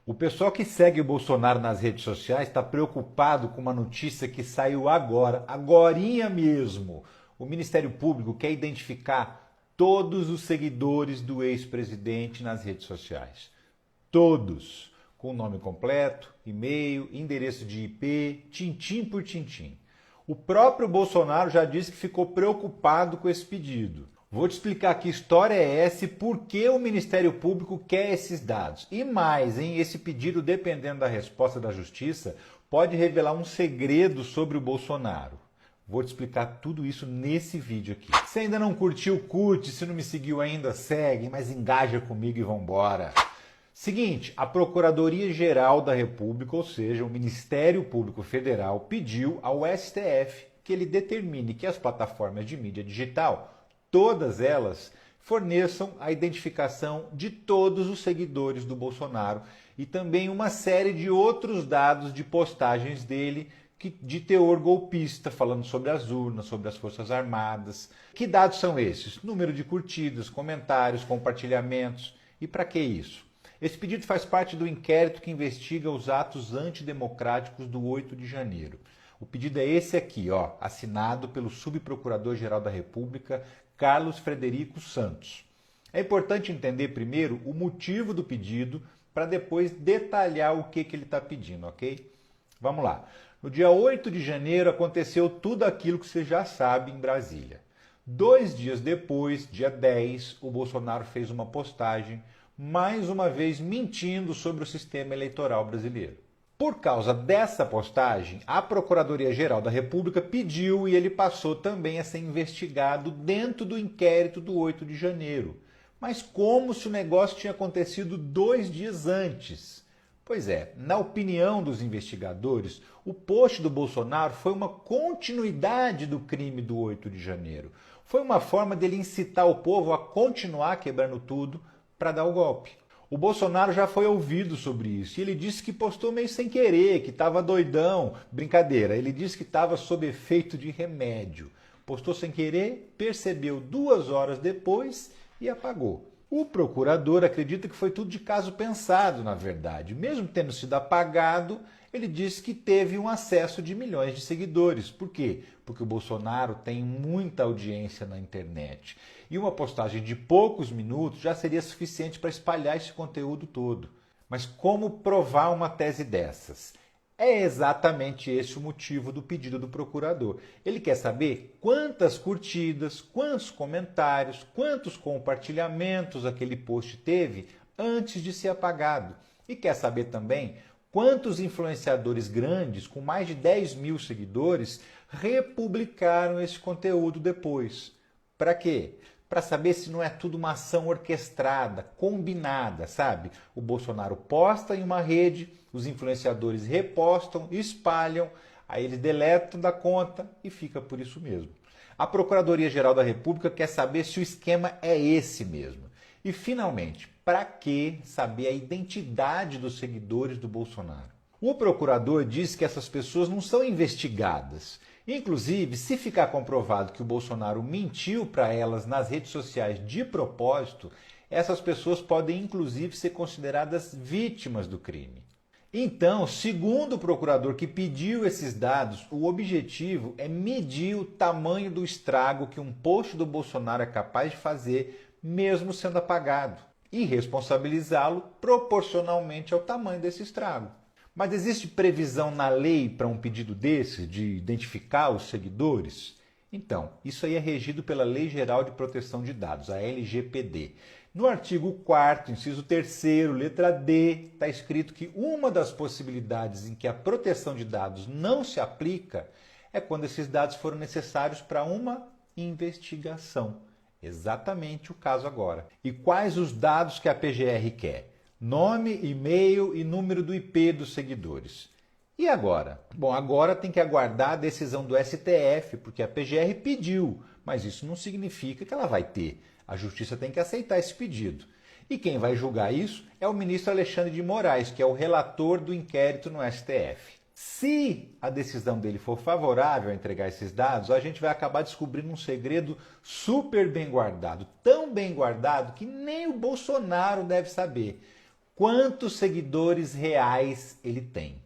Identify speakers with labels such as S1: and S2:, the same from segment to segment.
S1: O pessoal que segue o Bolsonaro nas redes sociais está preocupado com uma notícia que saiu agora, agorinha mesmo. O Ministério Público quer identificar todos os seguidores do ex-presidente nas redes sociais. Todos. Com nome completo, e-mail, endereço de IP, tintim por tintim. O próprio Bolsonaro já disse que ficou preocupado com esse pedido. Vou te explicar que história é essa e por que o Ministério Público quer esses dados. E mais, hein? Esse pedido, dependendo da resposta da Justiça, pode revelar um segredo sobre o Bolsonaro. Vou te explicar tudo isso nesse vídeo aqui. Se ainda não curtiu, curte. Se não me seguiu ainda, segue. Mas engaja comigo e vambora. Seguinte, a Procuradoria-Geral da República, ou seja, o Ministério Público Federal, pediu ao STF que ele determine que as plataformas de mídia digital, todas elas, forneçam a identificação de todos os seguidores do Bolsonaro e também uma série de outros dados de postagens dele de teor golpista, falando sobre as urnas, sobre as Forças Armadas. Que dados são esses? Número de curtidas, comentários, compartilhamentos. E para que isso? Esse pedido faz parte do inquérito que investiga os atos antidemocráticos do 8 de janeiro. O pedido é esse aqui, ó, assinado pelo Subprocurador-Geral da República, Carlos Frederico Santos. É importante entender primeiro o motivo do pedido para depois detalhar o que ele está pedindo, ok? Vamos lá. No dia 8 de janeiro aconteceu tudo aquilo que você já sabe em Brasília. 2 dias depois, dia 10, o Bolsonaro fez uma postagem mais uma vez mentindo sobre o sistema eleitoral brasileiro. Por causa dessa postagem, a Procuradoria-Geral da República pediu e ele passou também a ser investigado dentro do inquérito do 8 de janeiro. Mas como se o negócio tinha acontecido 2 dias antes? Pois é, na opinião dos investigadores, o post do Bolsonaro foi uma continuidade do crime do 8 de janeiro. Foi uma forma dele incitar o povo a continuar quebrando tudo para dar o golpe. O Bolsonaro já foi ouvido sobre isso e ele disse que postou meio sem querer, que estava doidão. Brincadeira, ele disse que estava sob efeito de remédio. Postou sem querer, percebeu 2 horas depois e apagou. O procurador acredita que foi tudo de caso pensado, na verdade. Mesmo tendo sido apagado, ele disse que teve um acesso de milhões de seguidores. Por quê? Porque o Bolsonaro tem muita audiência na internet. E uma postagem de poucos minutos já seria suficiente para espalhar esse conteúdo todo. Mas como provar uma tese dessas? É exatamente esse o motivo do pedido do procurador. Ele quer saber quantas curtidas, quantos comentários, quantos compartilhamentos aquele post teve antes de ser apagado. E quer saber também quantos influenciadores grandes, com mais de 10 mil seguidores, republicaram esse conteúdo depois. Para quê? Para saber se não é tudo uma ação orquestrada, combinada, sabe? O Bolsonaro posta em uma rede, os influenciadores repostam, espalham, aí eles deletam da conta e fica por isso mesmo. A Procuradoria-Geral da República quer saber se o esquema é esse mesmo. E, finalmente, para que saber a identidade dos seguidores do Bolsonaro? O procurador diz que essas pessoas não são investigadas. Inclusive, se ficar comprovado que o Bolsonaro mentiu para elas nas redes sociais de propósito, essas pessoas podem inclusive ser consideradas vítimas do crime. Então, segundo o procurador que pediu esses dados, o objetivo é medir o tamanho do estrago que um post do Bolsonaro é capaz de fazer, mesmo sendo apagado, e responsabilizá-lo proporcionalmente ao tamanho desse estrago. Mas existe previsão na lei para um pedido desse, de identificar os seguidores? Então, isso aí é regido pela Lei Geral de Proteção de Dados, a LGPD. No artigo 4º, inciso 3º, letra D, está escrito que uma das possibilidades em que a proteção de dados não se aplica é quando esses dados foram necessários para uma investigação. Exatamente o caso agora. E quais os dados que a PGR quer? Nome, e-mail e número do IP dos seguidores. E agora? Bom, agora tem que aguardar a decisão do STF, porque a PGR pediu, mas isso não significa que ela vai ter. A Justiça tem que aceitar esse pedido. E quem vai julgar isso é o ministro Alexandre de Moraes, que é o relator do inquérito no STF. Se a decisão dele for favorável a entregar esses dados, a gente vai acabar descobrindo um segredo super bem guardado, tão bem guardado que nem o Bolsonaro deve saber. quantos seguidores reais ele tem.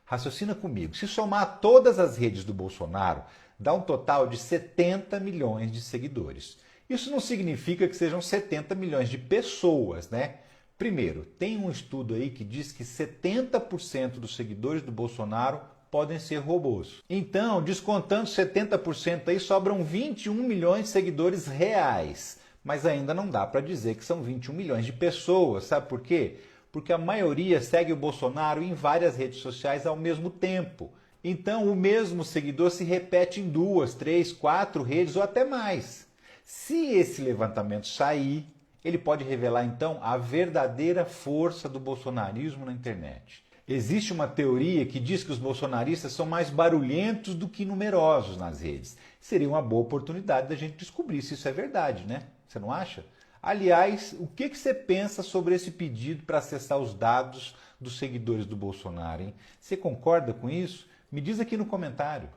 S1: Raciocina comigo, se somar todas as redes do Bolsonaro, dá um total de 70 milhões de seguidores. Isso não significa que sejam 70 milhões de pessoas, né? Primeiro, tem um estudo aí que diz que 70% dos seguidores do Bolsonaro podem ser robôs. Então, descontando 70% aí, sobram 21 milhões de seguidores reais. Mas ainda não dá para dizer que são 21 milhões de pessoas. Sabe por quê? Porque a maioria segue o Bolsonaro em várias redes sociais ao mesmo tempo. Então, o mesmo seguidor se repete em 2, 3, 4 redes ou até mais. Se esse levantamento sair, ele pode revelar então a verdadeira força do bolsonarismo na internet. Existe uma teoria que diz que os bolsonaristas são mais barulhentos do que numerosos nas redes. Seria uma boa oportunidade da gente descobrir se isso é verdade, né? Você não acha? Aliás, o que você pensa sobre esse pedido para acessar os dados dos seguidores do Bolsonaro, hein? Você concorda com isso? Me diz aqui no comentário.